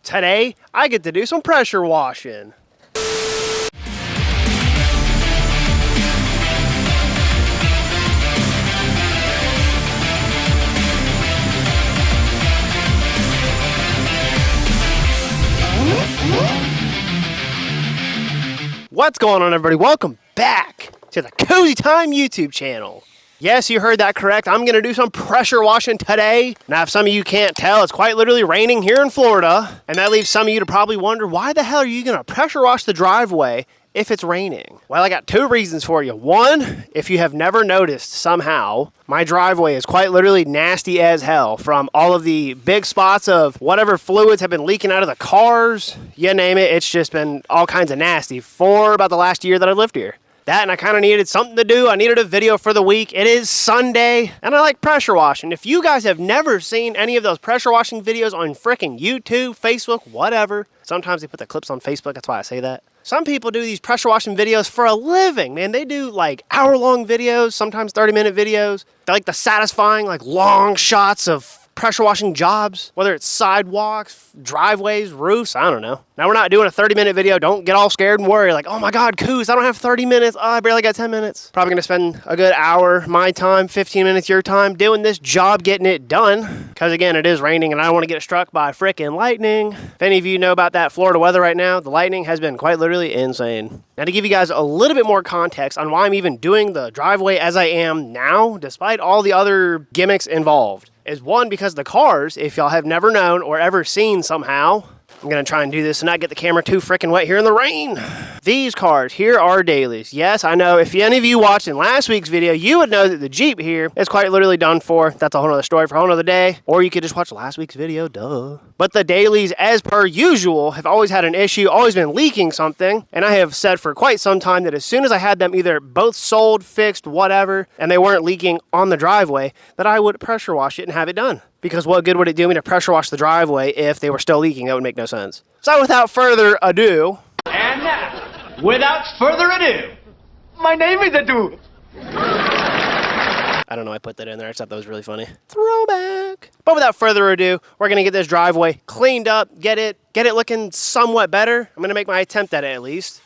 Today, I get to do some pressure washing. What's going on, everybody? Welcome back to the Cozy Time YouTube channel. Yes, you heard that correct. I'm going to do some pressure washing today. Now, if some of you can't tell, it's quite literally raining here in Florida. And that leaves some of you to probably wonder, why the hell are you going to pressure wash the driveway if it's raining? Well, I got two reasons for you. One, if you have never noticed somehow, my driveway is quite literally nasty as hell from all of the big spots of whatever fluids have been leaking out of the cars. You name it, it's just been all kinds of nasty for about the last year that I lived here. That, and I kind of needed something to do. I needed a video for the week. It is Sunday, and I like pressure washing. If you guys have never seen any of those pressure washing videos on frickin' YouTube, Facebook, whatever, sometimes they put the clips on Facebook, that's why I say that. Some people do these pressure washing videos for a living, man. They do like hour-long videos, sometimes 30-minute videos. They're like the satisfying, like long shots of pressure washing jobs, whether it's sidewalks, driveways, roofs, I don't know. Now, we're not doing a 30-minute video. Don't get all scared and worry like, oh my God, Coos, I don't have 30 minutes. Oh, I barely got 10 minutes. Probably gonna spend a good hour, my time, 15 minutes your time, doing this job, getting it done. Because again, it is raining and I don't want to get struck by frickin' lightning. If any of you know about that Florida weather right now, the lightning has been quite literally insane. Now, to give you guys a little bit more context on why I'm even doing the driveway as I am now, despite all the other gimmicks involved, is one, because the cars, if y'all have never known or ever seen somehow, I'm going to try and do this and not get the camera too freaking wet here in the rain. These cars here are dailies. Yes, I know if any of you watched in last week's video, you would know that the Jeep here is quite literally done for. That's a whole nother story for a whole nother day. Or you could just watch last week's video, duh. But the dailies, as per usual, have always had an issue, always been leaking something. And I have said for quite some time that as soon as I had them either both sold, fixed, whatever, and they weren't leaking on the driveway, that I would pressure wash it and have it done. Because what good would it do me to pressure wash the driveway if they were still leaking? That would make no sense. So without further ado... And now, without further ado, my name is Adu. I don't know, I put that in there. I thought that was really funny. Throwback. But without further ado, we're going to get this driveway cleaned up, get it looking somewhat better. I'm going to make my attempt at it at least.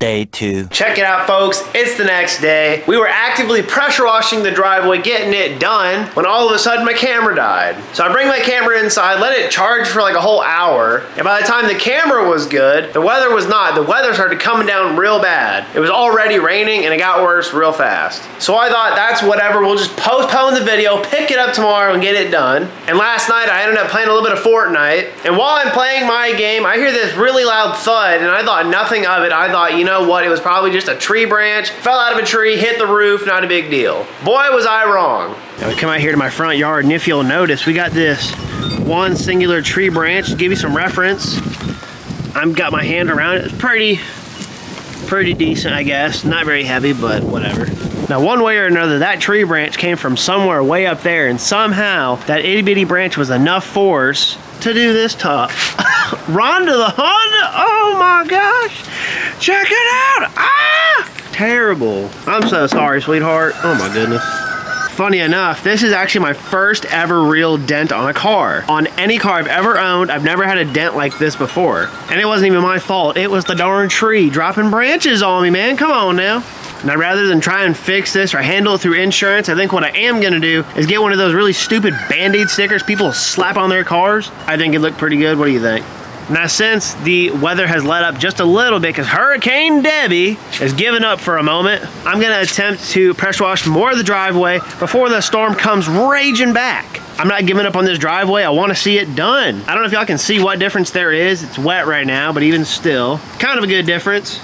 Day 2. Check it out, folks. It's the next day. We were actively pressure washing the driveway, getting it done, when all of a sudden my camera died. So I bring my camera inside, let it charge for like a whole hour. And by the time the camera was good, the weather was not. The weather started coming down real bad. It was already raining and it got worse real fast. So I thought that's whatever. We'll just postpone the video, pick it up tomorrow and get it done. And last night I ended up playing a little bit of Fortnite. And while I'm playing my game, I hear this really loud thud and I thought nothing of it. I thought, you know what, it was probably just a tree branch, fell out of a tree, hit the roof, not a big deal. Boy, was I wrong. Now we come out here to my front yard, and if you'll notice, we got this one singular tree branch. To give you some reference, I've got my hand around it. It's pretty decent, I guess. Not very heavy, but whatever. Now, one way or another, that tree branch came from somewhere way up there, and somehow that itty bitty branch was enough force to do this top. Rhonda the Honda, oh my gosh. Check it out, ah! Terrible. I'm so sorry, sweetheart. Oh my goodness. Funny enough, this is actually my first ever real dent on a car. On any car I've ever owned, I've never had a dent like this before. And it wasn't even my fault. It was the darn tree dropping branches on me, man. Come on now. Now, rather than try and fix this or handle it through insurance, I think what I am gonna do is get one of those really stupid Band-Aid stickers people slap on their cars. I think it'd look pretty good. What do you think? Now, since the weather has let up just a little bit because Hurricane Debby has given up for a moment, I'm gonna attempt to pressure wash more of the driveway before the storm comes raging back. I'm not giving up on this driveway. I wanna see it done. I don't know if y'all can see what difference there is. It's wet right now, but even still, kind of a good difference.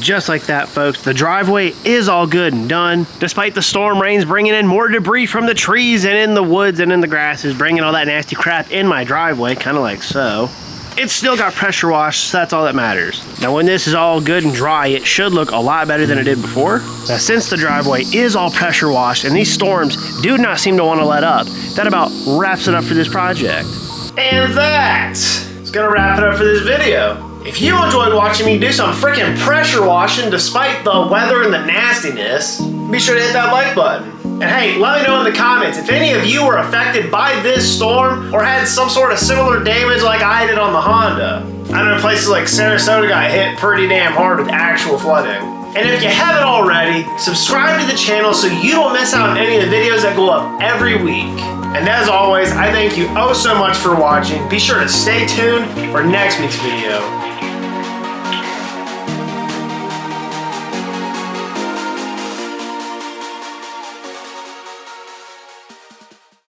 just like that, folks, the driveway is all good and done. Despite the storm rains bringing in more debris from the trees and in the woods and in the grasses, bringing all that nasty crap in my driveway, kind of like so. It's still got pressure washed, so that's all that matters. Now when this is all good and dry, it should look a lot better than it did before. Now since the driveway is all pressure washed and these storms do not seem to want to let up, that about wraps it up for this project. And that's gonna wrap it up for this video. If you enjoyed watching me do some freaking pressure washing despite the weather and the nastiness, be sure to hit that like button. And hey, let me know in the comments if any of you were affected by this storm or had some sort of similar damage like I did on the Honda. I know places like Sarasota got hit pretty damn hard with actual flooding. And if you haven't already, subscribe to the channel so you don't miss out on any of the videos that go up every week. And as always, I thank you oh so much for watching. Be sure to stay tuned for next week's video.